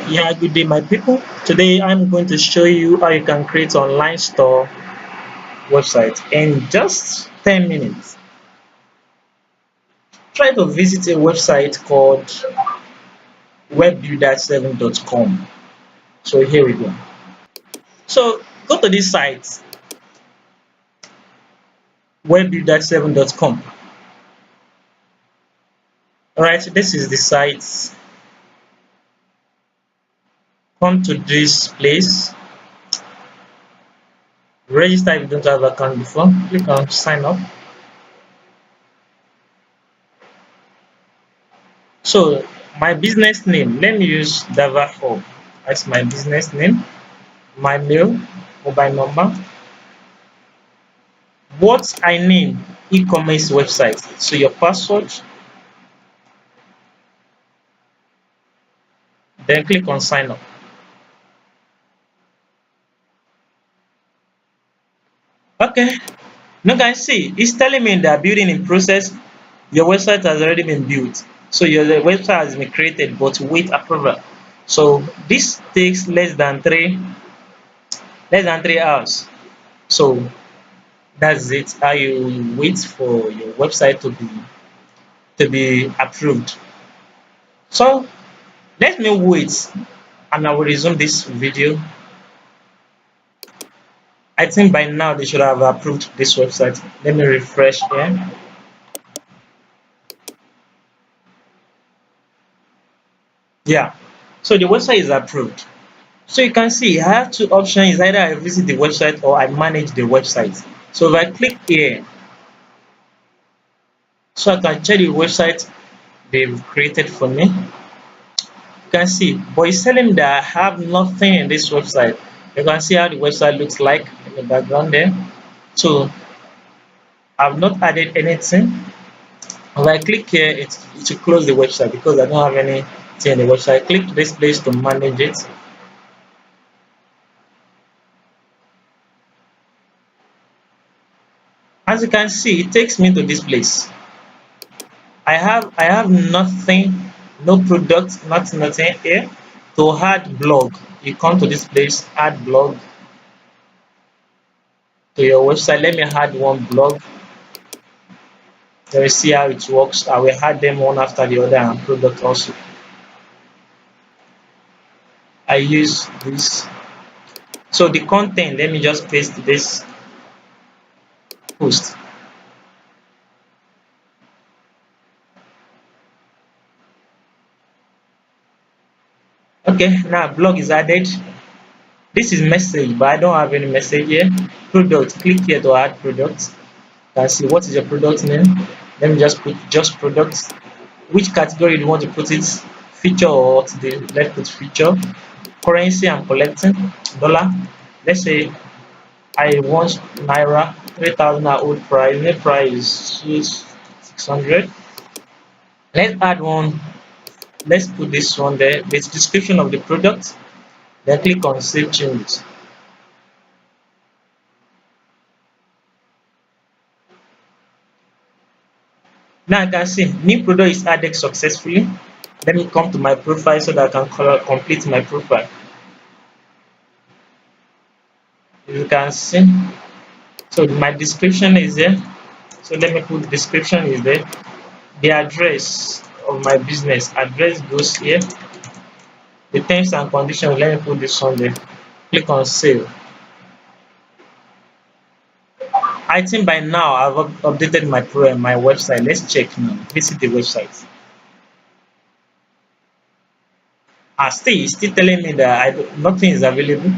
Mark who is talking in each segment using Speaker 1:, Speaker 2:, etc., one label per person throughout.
Speaker 1: Yeah, good day, my people. Today I'm going to show you how you can create online store website in just 10 minutes. Try to visit a website called webbuilder7.com. So here we go. So go to this site, webbuilder7.com. Alright, this is the site. Come to this place. Register if you don't have an account before. Click on sign up. So my business name, let me use Dava Hub as my business name. My mail, mobile number. What I name e-commerce website. So your password, then click on sign up. Okay. Now guys, see, it's telling me that building in process, your website has already been built. So your website has been created, but wait approval. So this takes less than three hours. So that's it. How you wait for your website to be approved. So let me wait and I will resume this video. I think by now they should have approved this website. Let me refresh here. Yeah, so the website is approved. So you can see I have two options: either I visit the website or I manage the website. So if I click here, so I can check the website they've created for me. You can see, but it's telling me that I have nothing in this website. You can see how the website looks like in the background there. So I've not added anything. If I click here, it will close the website because I don't have anything in the website. Click this place to manage it. As you can see, it takes me to this place. I have nothing, no product, nothing here. To add blog, you come to this place, add blog to your website. Let me add one blog. Let me see how it works. I will add them one after the other and product also. I use this. So the content, let me just paste this post. Okay, now blog is added. This is message, but I don't have any message here. Product, click here to add product. You can see what is your product name. Let me just put just product. Which category do you want to put it? Feature or today? Let's put feature. Currency I'm collecting dollar. Let's say I want naira 3,000 old price. Net price is 600. Let's add one. Let's put this one there. This description of the product. Then click on save changes. Now I can see new product is added successfully. Let me come to my profile so that I can complete my profile. If you can see, so my description is there. So let me put description is there. The address of my business address goes here. The terms and conditions, let me put this on there. Click on save. I think by now I've updated my website. Let's check now. Visit the website. Still telling me that nothing is available.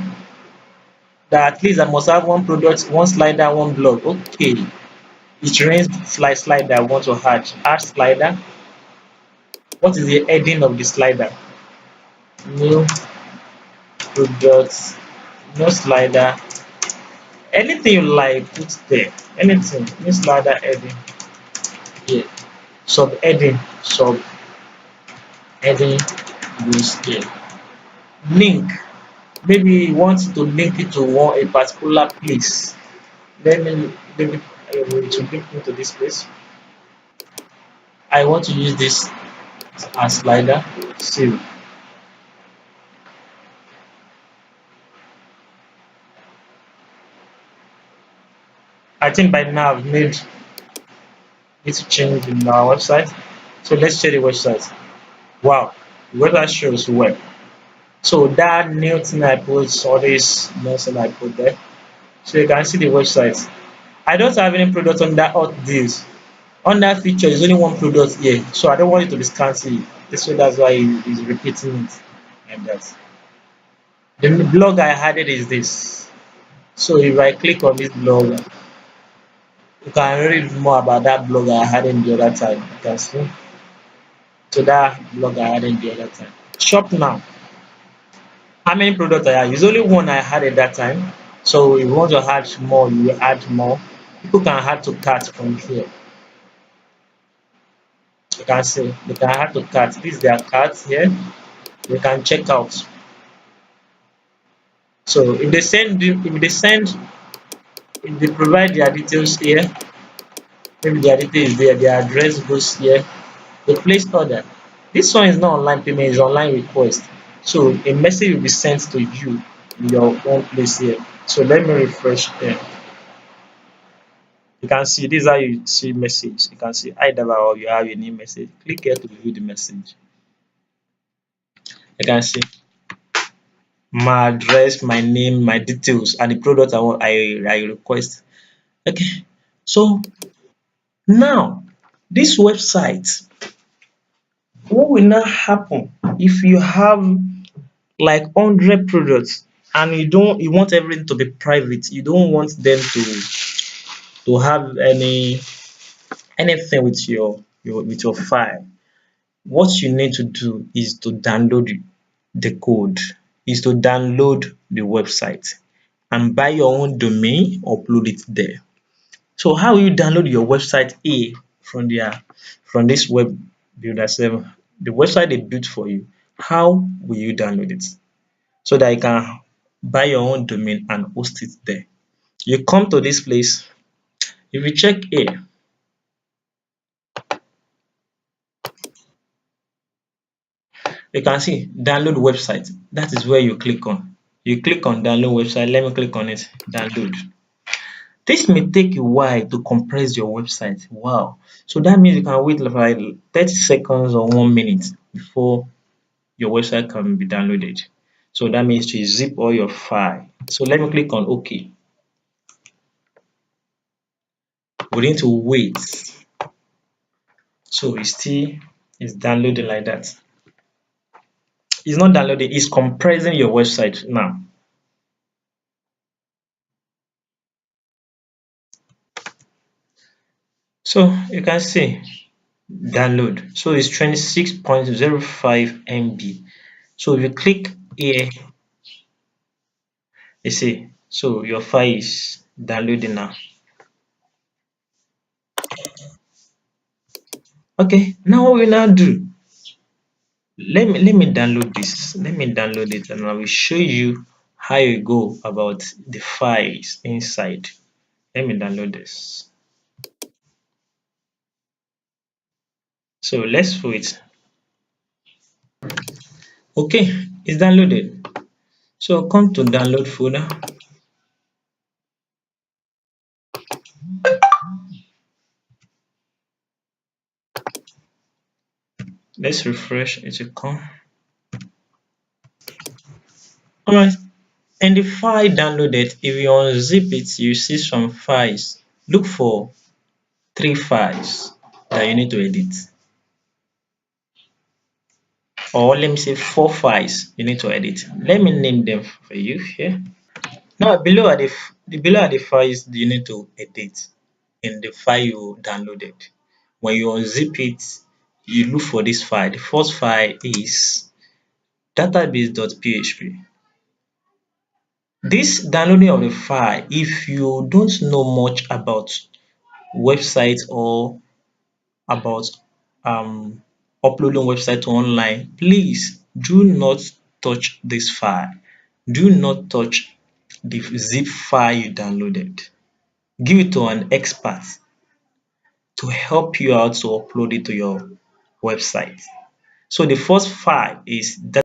Speaker 1: That at least I must have one product, one slider, one blog. Okay. It remains slider I want to add. Add slider. What is the heading of the slider? New products, no slider. Anything you like, put there. Anything. New slider heading. Yeah. Sub heading goes here. Link. Maybe you want to link it to a particular place. Let me leave it to link into this place. I want to use this as slider. Save. I think by now I've made it change in our website. So let's check the website. Wow, the website shows well. So that new thing I put, all this nonsense I put there. So you can see the website. I don't have any product on that hot deals. On that feature, there's only one product here. So I don't want it to be scanty. So that's why he's repeating it like that. The blog I added is this. So if I click on this blog, you can read more about that blog I added the other time. You can see. So that blog I added the other time. Shop now. How many products I have? It's only one I had at that time. So if you want to add more, you will add more. People can add to cart from here. You can see they can add to cart. This is their cart here. They can check out. So if they provide their details here, maybe their details is there, their address goes here, they place order. This one is not online payment, it's online request. So a message will be sent to you in your own place here. So let me refresh here. You can see this is how you see message. You can see either or you have a new message. Click here to view the message. You can see my address, my name, my details, and the product I request. Okay. So now this website, what will now happen if you have like 100 products and you want everything to be private, you don't want them to have anything with your file. What you need to do is to download the code, is to download the website and buy your own domain, upload it there. So how will you download your website A from this web builder 7? The website they built for you. How will you download it? So that you can buy your own domain and host it there. You come to this place. If you check here, you can see download website. That is where you click on. You click on download website. Let me click on it. Download. This may take a while to compress your website. Wow. So that means you can wait like 30 seconds or 1 minute before your website can be downloaded. So that means to zip all your file. So let me click on OK. We need to wait. So it's downloading like that. It's not downloading, it's compressing your website now. So you can see download. So it's 26.05 MB. So if you click here, you see, so your file is downloading now. Okay, now what we now do? Let me download this. Let me download it and I will show you how you go about the files inside. Let me download this. So let's wait. Okay, it's downloaded. So come to download folder. Let's refresh it to come. Alright, and the file downloaded, if you unzip it, you see some files. Look for 3 files that you need to edit. Or let me say 4 files you need to edit. Let me name them for you here. Now below are the files you need to edit in the file you downloaded. When you unzip it, you look for this file. The first file is database.php. This downloading of the file, if you don't know much about websites or about uploading website to online, please do not touch this file. Do not touch the zip file you downloaded. Give it to an expert to help you out to upload it to your website. So the first file is